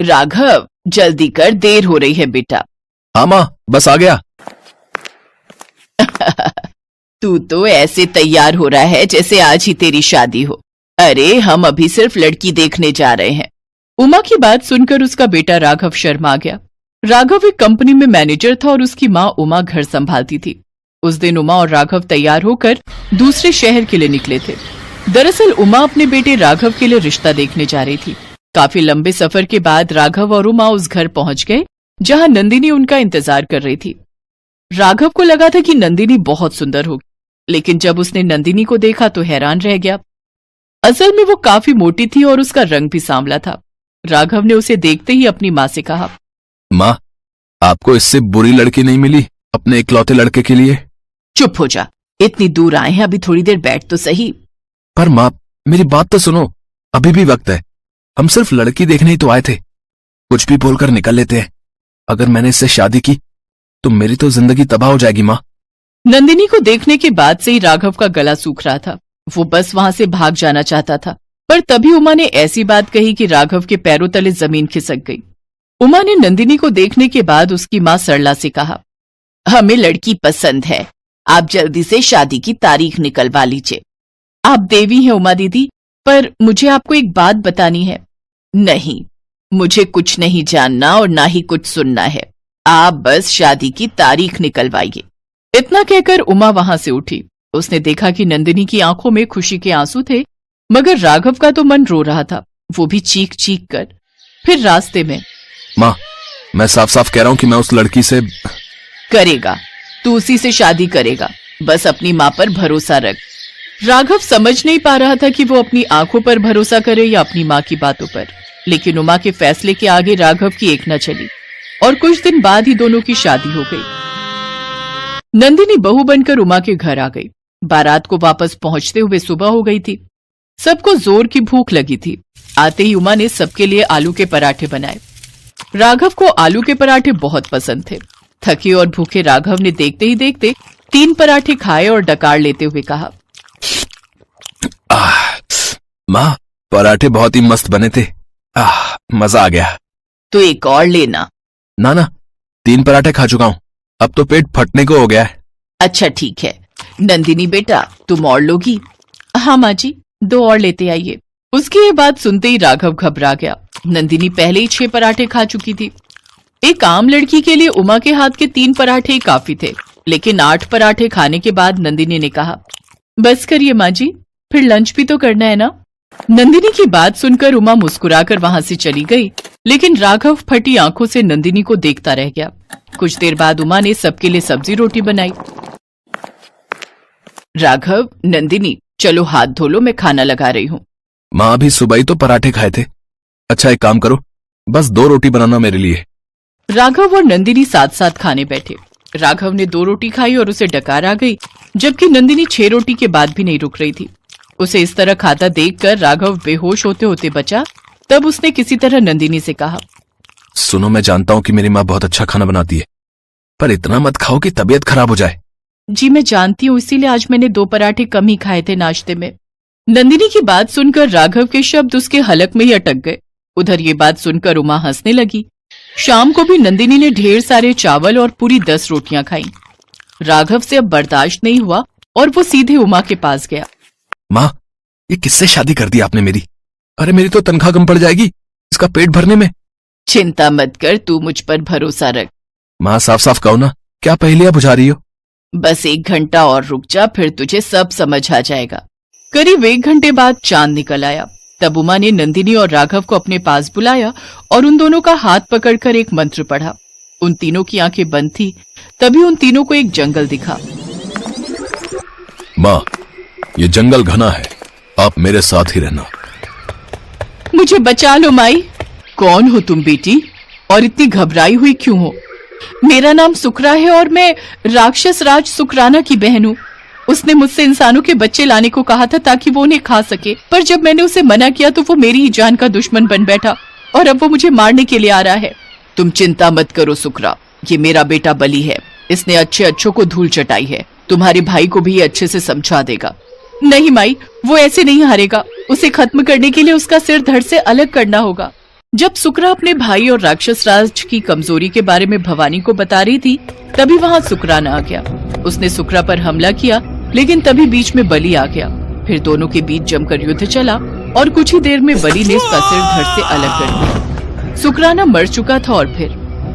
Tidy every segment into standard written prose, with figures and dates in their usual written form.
राघव, जल्दी कर, देर हो रही है बेटा। हाँ माँ, बस आ गया। तू तो ऐसे तैयार हो रहा है जैसे आज ही तेरी शादी हो। अरे हम अभी सिर्फ लड़की देखने जा रहे हैं। उमा की बात सुनकर उसका बेटा राघव शर्मा गया। राघव एक कंपनी में मैनेजर था और उसकी माँ उमा घर संभालती थी। उस दिन उमा और राघव तैयार होकर दूसरे शहर के लिए निकले थे। दरअसल उमा अपने बेटे राघव के लिए रिश्ता देखने जा रही थी। काफी लंबे सफर के बाद राघव और उमा उस घर पहुंच गए जहां नंदिनी उनका इंतजार कर रही थी। राघव को लगा था कि नंदिनी बहुत सुंदर होगी, लेकिन जब उसने नंदिनी को देखा तो हैरान रह गया। असल में वो काफी मोटी थी और उसका रंग भी सांवला था। राघव ने उसे देखते ही अपनी माँ से कहा, माँ, आपको इससे बुरी लड़की नहीं मिली अपने इकलौते लड़के के लिए? चुप हो जा, इतनी दूर आए हैं, अभी थोड़ी देर बैठ तो सही। पर माँ, मेरी बात तो सुनो, अभी भी वक्त है। हम सिर्फ लड़की देखने ही तो आए थे। कुछ भी बोलकर निकल लेते हैं। अगर मैंने इससे शादी की तो मेरी तो जिंदगी तबाह हो जाएगी माँ। नंदिनी को देखने के बाद से ही राघव का गला सूख रहा था। वो बस वहां से भाग जाना चाहता था, पर तभी उमा ने ऐसी बात कही कि राघव के पैरों तले जमीन खिसक गई। उमा ने नंदिनी को देखने के बाद उसकी माँ सरला से कहा, हमें लड़की पसंद है, आप जल्दी से शादी की तारीख निकलवा लीजिए। आप देवी हैं उमा दीदी, पर मुझे आपको एक बात बतानी है। नहीं, मुझे कुछ नहीं जानना और ना ही कुछ सुनना है। आप बस शादी की तारीख निकलवाइए। इतना कहकर उमा वहां से उठी। उसने देखा कि नंदिनी की आंखों में खुशी के आंसू थे, मगर राघव का तो मन रो रहा था, वो भी चीख चीख कर। फिर रास्ते में, माँ, मैं साफ साफ कह रहा हूँ कि मैं उस लड़की से करेगा, तू उसी से शादी करेगा, बस अपनी माँ पर भरोसा रख। राघव समझ नहीं पा रहा था कि वो अपनी आंखों पर भरोसा करे या अपनी माँ की बातों पर, लेकिन उमा के फैसले के आगे राघव की एक न चली और कुछ दिन बाद ही दोनों की शादी हो गई। नंदिनी बहू बनकर उमा के घर आ गई। बारात को वापस पहुंचते हुए सुबह हो गई थी। सबको जोर की भूख लगी थी। आते ही उमा ने सबके लिए आलू के पराठे बनाए। राघव को आलू के पराठे बहुत पसंद थे। थके और भूखे राघव ने देखते ही देखते 3 पराठे खाए और डकार लेते हुए कहा, माँ, पराठे बहुत ही मस्त बने थे। मजा आ गया। तो एक और लेना। ना, 3 पराठे खा चुका हूँ, अब तो पेट फटने को हो गया है। अच्छा ठीक है, नंदिनी बेटा, तुम और लोगी? हाँ माँ जी, 2 और लेते आइए। उसकी ये बात सुनते ही राघव घबरा गया। नंदिनी पहले ही 6 पराठे खा चुकी थी। एक आम लड़की के लिए उमा के हाथ के 3 पराठे ही काफी थे, लेकिन 8 पराठे खाने के बाद नंदिनी ने कहा, बस करिए माँ जी, फिर लंच भी तो करना है ना। नंदिनी की बात सुनकर उमा मुस्कुराकर वहां से चली गई, लेकिन राघव फटी आंखों से नंदिनी को देखता रह गया। कुछ देर बाद उमा ने सबके लिए सब्जी रोटी बनाई। राघव, नंदिनी, चलो हाथ धो लो, मैं खाना लगा रही हूँ। माँ, अभी सुबह ही तो पराठे खाए थे। अच्छा एक काम करो, बस 2 रोटी बनाना मेरे लिए। राघव और नंदिनी साथ साथ खाने बैठे। राघव ने 2 रोटी खाई और उसे डकार आ गई, जबकि नंदिनी 6 रोटी के बाद भी नहीं रुक रही थी। उसे इस तरह खाता देखकर राघव बेहोश होते होते बचा। तब उसने किसी तरह नंदिनी से कहा, सुनो, मैं जानता हूँ कि मेरी माँ बहुत अच्छा खाना बनाती है, पर इतना मत खाओ कि तबीयत खराब हो जाए। जी मैं जानती हूँ, इसीलिए आज मैंने 2 पराठे कम ही खाए थे नाश्ते में। नंदिनी की बात सुनकर राघव के शब्द उसके हलक में ही अटक गए। उधर ये बात सुनकर उमा हंसने लगी। शाम को भी नंदिनी ने ढेर सारे चावल और पूरी 10 रोटियां खाई। राघव से अब बर्दाश्त नहीं हुआ और वो सीधे उमा के पास गया। माँ, ये किससे शादी कर दी आपने मेरी? अरे मेरी तो तनख्वाह कम पड़ जाएगी इसका पेट भरने में। चिंता मत कर, तू मुझ पर भरोसा रख। माँ, साफ साफ कहो ना, क्या पहेलियां बुझा रही हो? बस 1 घंटा और रुक जा, फिर तुझे सब समझ आ जाएगा। करीब 1 घंटे बाद चांद निकल आया। तब उमा ने नंदिनी और राघव को अपने पास बुलाया और उन दोनों का हाथ पकड़कर एक मंत्र पढ़ा। उन तीनों की आंखें बंद थी। तभी उन तीनों को एक जंगल दिखा। माँ, ये जंगल घना है, आप मेरे साथ ही रहना। मुझे बचा लो माई। कौन हो तुम बेटी, और इतनी घबराई हुई क्यों हो? मेरा नाम सुकरा है और मैं राक्षस राज सुकराना की बहन हूँ। उसने मुझसे इंसानों के बच्चे लाने को कहा था ताकि वो उन्हें खा सके, पर जब मैंने उसे मना किया तो वो मेरी ही जान का दुश्मन बन बैठा और अब वो मुझे मारने के लिए आ रहा है। तुम चिंता मत करो सुकरा, ये मेरा बेटा बली है। इसने अच्छे अच्छों को धूल चटाई है। तुम्हारे भाई को भी ये अच्छे से समझा देगा। नहीं माई, वो ऐसे नहीं हारेगा। उसे खत्म करने के लिए उसका सिर धड़ से अलग करना होगा। जब सुकरा अपने भाई और राक्षस राज की कमजोरी के बारे में भवानी को बता रही थी, तभी वहाँ सुकरान आ गया। उसने सुकरा पर हमला किया, लेकिन तभी बीच में बलि आ गया। फिर दोनों के बीच जमकर युद्ध चला और कुछ ही देर में बलि ने उसका सिर धड़ से अलग कर दिया। सुकराना मर चुका था और फिर,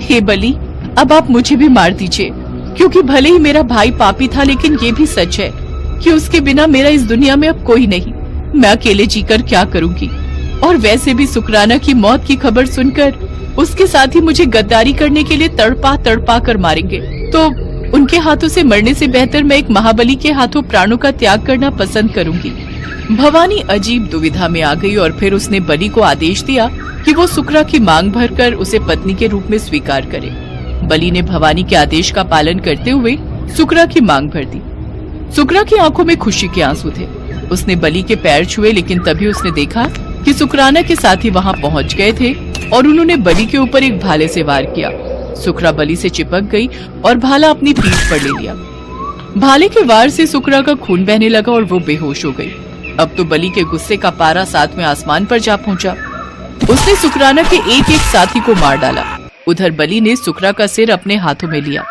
हे बलि, अब आप मुझे भी मार दीजिए, क्योंकि भले ही मेरा भाई पापी था, लेकिन ये भी सच है कि उसके बिना मेरा इस दुनिया में अब कोई नहीं। मैं अकेले जीकर क्या करूंगी? और वैसे भी सुकराना की मौत की खबर सुनकर उसके साथी मुझे गद्दारी करने के लिए तड़पा तड़पा कर मारेंगे, तो उनके हाथों से मरने से बेहतर मैं एक महाबली के हाथों प्राणों का त्याग करना पसंद करूंगी। भवानी अजीब दुविधा में आ गई और फिर उसने बलि को आदेश दिया कि वो सुकरा की मांग भरकर उसे पत्नी के रूप में स्वीकार करे। बलि ने भवानी के आदेश का पालन करते हुए सुकरा की मांग भर दी। सुकरा की आंखों में खुशी के आंसू थे। उसने बलि के पैर छुए, लेकिन तभी उसने देखा कि सुकराना के साथी वहां पहुंच गए थे और उन्होंने बलि के ऊपर एक भाले से वार किया। सुकरा बलि से चिपक गई और भाला अपनी पीठ पर ले लिया। भाले के वार से सुकरा का खून बहने लगा और वो बेहोश हो गई। अब तो बलि के गुस्से का पारा 7वें आसमान पर जा पहुंचा। उसने सुकराना के एक एक साथी को मार डाला। उधर बलि ने सुकरा का सिर अपने हाथों में लिया।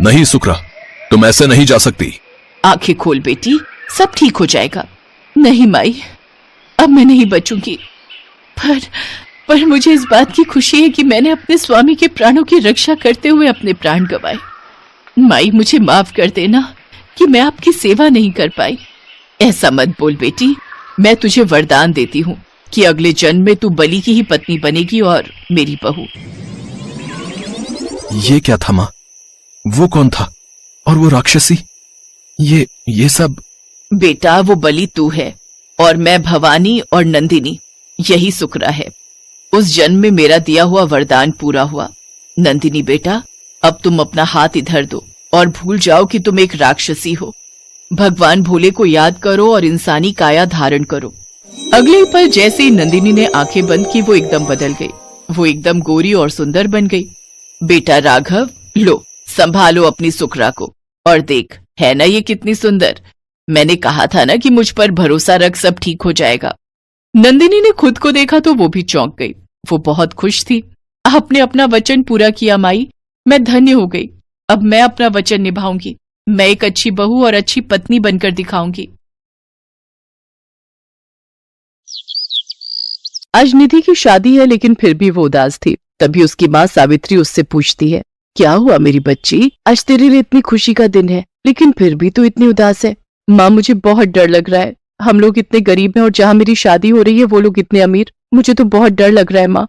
नहीं सुकरा, तुम ऐसे नहीं जा सकती। आंखें खोल बेटी, सब ठीक हो जाएगा। नहीं माई, अब मैं नहीं बचूंगी। पर मुझे इस बात की खुशी है कि मैंने अपने स्वामी के प्राणों की रक्षा करते हुए अपने प्राण गंवाए। माई, मुझे माफ कर देना कि मैं आपकी सेवा नहीं कर पाई। ऐसा मत बोल बेटी, मैं तुझे वरदान देती हूँ कि अगले जन्म में तू बलि की ही पत्नी बनेगी और मेरी बहू। ये क्या था माँ? वो कौन था? और वो राक्षसी? ये सब? बेटा, वो बलि तू है और मैं भवानी और नंदिनी, यही सुकरा है। उस जन्म में मेरा दिया हुआ वरदान पूरा हुआ। नंदिनी बेटा, अब तुम अपना हाथ इधर दो और भूल जाओ कि तुम एक राक्षसी हो। भगवान भोले को याद करो और इंसानी काया धारण करो। अगले ही पल जैसे ही नंदिनी ने आंखें बंद की, वो एकदम बदल गई। वो एकदम गोरी और सुंदर बन गई। बेटा राघव, लो संभालो अपनी सुकरा को और देख, है ना ये कितनी सुंदर। मैंने कहा था ना कि मुझ पर भरोसा रख, सब ठीक हो जाएगा। नंदिनी ने खुद को देखा तो वो भी चौंक गई। वो बहुत खुश थी। आपने अपना वचन पूरा किया माई, मैं धन्य हो गई। अब मैं अपना वचन निभाऊंगी। मैं एक अच्छी बहू और अच्छी पत्नी बनकर दिखाऊंगी। आज निधि की शादी है, लेकिन फिर भी वो उदास थी। तभी उसकी माँ सावित्री उससे पूछती है, क्या हुआ मेरी बच्ची? आज तेरे लिए इतनी खुशी का दिन है, लेकिन फिर भी तू इतनी उदास है। माँ, मुझे बहुत डर लग रहा है। हम लोग इतने गरीब हैं और जहाँ मेरी शादी हो रही है वो लोग इतने अमीर। मुझे तो बहुत डर लग रहा है माँ।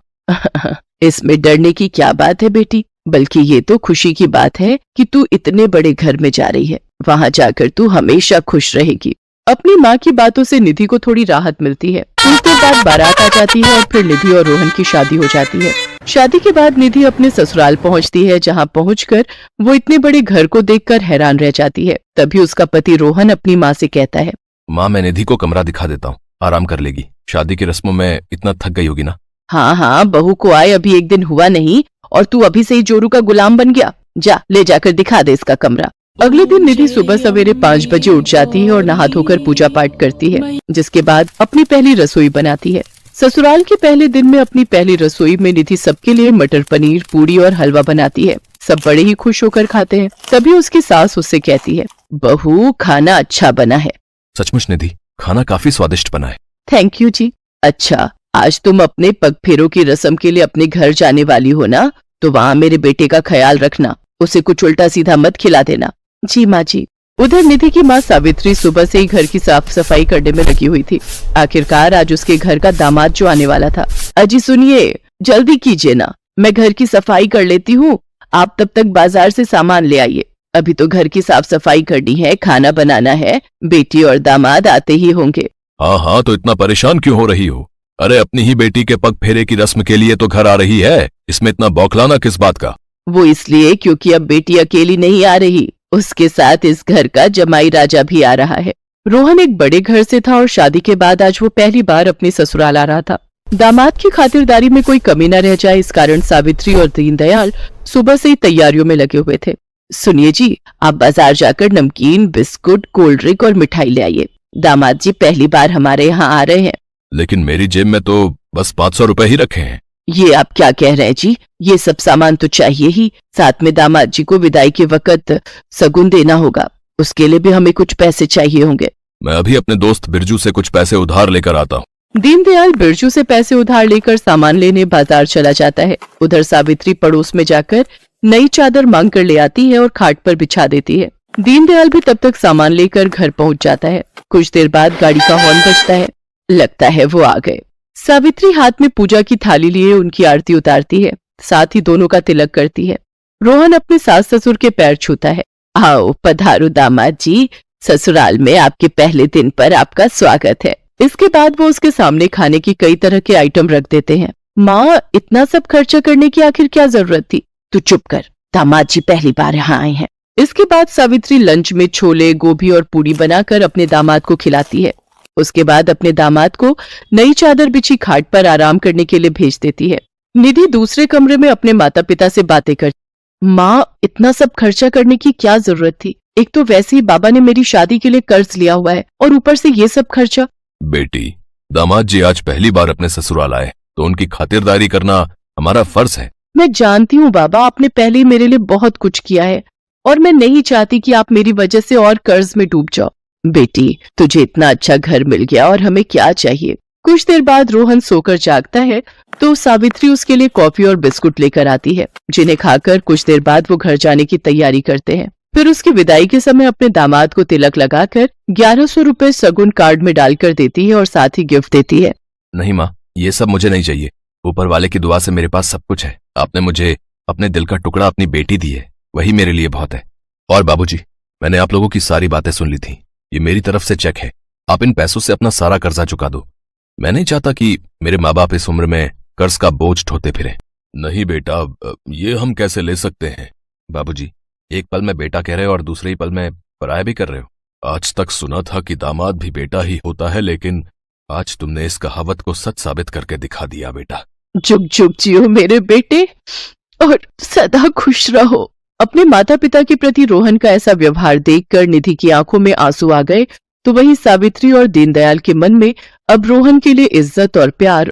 इसमें डरने की क्या बात है बेटी, बल्कि ये तो खुशी की बात है कि तू इतने बड़े घर में जा रही है। वहाँ जाकर तू हमेशा खुश रहेगी। अपनी माँ की बातों से निधि को थोड़ी राहत मिलती है। उसके बाद बारात आ जाती है और फिर निधि और रोहन की शादी हो जाती है। शादी के बाद निधि अपने ससुराल पहुंचती है, जहां पहुंचकर वो इतने बड़े घर को देखकर हैरान रह जाती है। तभी उसका पति रोहन अपनी माँ से कहता है, माँ, मैं निधि को कमरा दिखा देता हूँ, आराम कर लेगी। शादी की रस्मों में इतना थक गई होगी ना। हाँ हाँ, बहू को आए अभी एक दिन हुआ नहीं और तू अभी से ही जोरू का गुलाम बन गया। जा, ले जाकर दिखा दे इसका कमरा। अगले दिन निधि सुबह सवेरे 5 बजे उठ जाती है और नहा धोकर पूजा पाठ करती है, जिसके बाद अपनी पहली रसोई बनाती है। ससुराल के पहले दिन में अपनी पहली रसोई में निधि सबके लिए मटर पनीर, पूरी और हलवा बनाती है। सब बड़े ही खुश होकर खाते हैं। तभी उसकी सास उससे कहती है, बहू, खाना अच्छा बना है। सचमुच निधि, खाना काफी स्वादिष्ट बना है। थैंक यू जी। अच्छा, आज तुम अपने पग फेरों की रस्म के लिए अपने घर जाने वाली हो ना, तो वहाँ मेरे बेटे का ख्याल रखना, उसे कुछ उल्टा सीधा मत खिला देना। जी माँ जी। उधर निधि की माँ सावित्री सुबह से ही घर की साफ सफाई करने में लगी हुई थी। आखिरकार आज उसके घर का दामाद जो आने वाला था। अजी सुनिए, जल्दी कीजिए ना, मैं घर की सफाई कर लेती हूँ, आप तब तक बाजार से सामान ले आइए। अभी तो घर की साफ सफाई करनी है, खाना बनाना है, बेटी और दामाद आते ही होंगे। हाँ हाँ, तो इतना परेशान क्यों हो रही हो? अरे अपनी ही बेटी के पग फेरे की रस्म के लिए तो घर आ रही है, इसमें इतना बौखलाना किस बात का? वो इसलिए क्योंकि अब बेटी अकेली नहीं आ रही, उसके साथ इस घर का जमाई राजा भी आ रहा है। रोहन एक बड़े घर से था और शादी के बाद आज वो पहली बार अपने ससुराल आ रहा था। दामाद की खातिरदारी में कोई कमी न रह जाए, इस कारण सावित्री और दीनदयाल सुबह से ही तैयारियों में लगे हुए थे। सुनिए जी, आप बाजार जाकर नमकीन, बिस्कुट, कोल्ड ड्रिंक और मिठाई ले आइए। दामाद जी पहली बार हमारे यहाँ आ रहे हैं। लेकिन मेरी जेब में तो बस 500 रुपए ही रखे हैं। ये आप क्या कह रहे हैं जी? ये सब सामान तो चाहिए ही, साथ में दामाद जी को विदाई के वक्त सगुन देना होगा, उसके लिए भी हमें कुछ पैसे चाहिए होंगे। मैं अभी अपने दोस्त बिरजू से कुछ पैसे उधार लेकर आता हूँ। दीनदयाल बिरजू से पैसे उधार लेकर सामान लेने बाजार चला जाता है। उधर सावित्री पड़ोस में जाकर नई चादर मांग कर ले आती है और खाट पर बिछा देती है। दीनदयाल भी तब तक सामान लेकर घर पहुंच जाता है। कुछ देर बाद गाड़ी का हॉर्न बजता है, लगता है वो आ गए। सावित्री हाथ में पूजा की थाली लिए उनकी आरती उतारती है, साथ ही दोनों का तिलक करती है। रोहन अपने सास ससुर के पैर छूता है। आओ पधारो दामाद जी, ससुराल में आपके पहले दिन पर आपका स्वागत है। इसके बाद वो उसके सामने खाने की कई तरह के आइटम रख देते हैं। माँ, इतना सब खर्चा करने की आखिर क्या जरूरत थी? तू चुप कर, दामाद जी पहली बार यहाँ आए हैं। इसके बाद सावित्री लंच में छोले, गोभी और पूरी बनाकर अपने दामाद को खिलाती है। उसके बाद अपने दामाद को नई चादर बिछी खाट पर आराम करने के लिए भेज देती है। निधि दूसरे कमरे में अपने माता पिता से बातें करती। माँ, इतना सब खर्चा करने की क्या जरूरत थी? एक तो वैसे ही बाबा ने मेरी शादी के लिए कर्ज लिया हुआ है और ऊपर से ये सब खर्चा। बेटी, दामाद जी आज पहली बार अपने ससुराल आए तो उनकी खातिरदारी करना हमारा फर्ज है। मैं जानती हूँ बाबा, आपने पहले ही मेरे लिए बहुत कुछ किया है और मैं नहीं चाहती कि आप मेरी वजह से और कर्ज में डूब जाओ। बेटी, तुझे इतना अच्छा घर मिल गया और हमें क्या चाहिए। कुछ देर बाद रोहन सोकर जागता है तो सावित्री उसके लिए कॉफी और बिस्कुट लेकर आती है, जिन्हें खाकर कुछ देर बाद वो घर जाने की तैयारी करते हैं। फिर उसकी विदाई के समय अपने दामाद को तिलक लगाकर 1100 रुपए सगुन कार्ड में डालकर देती है और साथ ही गिफ्ट देती है। नहीं माँ, ये सब मुझे नहीं चाहिए। ऊपर वाले की दुआ से मेरे पास सब कुछ है। आपने मुझे अपने दिल का टुकड़ा अपनी बेटी दी है, वही मेरे लिए बहुत है। और बाबूजी, मैंने आप लोगों की सारी बातें सुन ली थी। ये मेरी तरफ से चेक है, आप इन पैसों से अपना सारा कर्जा चुका दो। मैं नहीं चाहता कि मेरे माँ बाप इस उम्र में कर्ज का बोझ ढोते फिरे। नहीं बेटा, ये हम कैसे ले सकते हैं? बाबूजी, एक पल में बेटा कह रहे हो और दूसरे ही पल में पराया भी कर रहे हो। आज तक सुना था कि दामाद भी बेटा ही होता है, लेकिन आज तुमने इस कहावत को सच साबित करके दिखा दिया बेटा। जुग जुग जियो मेरे बेटे और सदा खुश रहो। अपने माता पिता के प्रति रोहन का ऐसा व्यवहार देखकर निधि की आंखों में आंसू आ गए तो वहीं सावित्री और दीनदयाल के मन में अब रोहन के लिए इज्जत और प्यार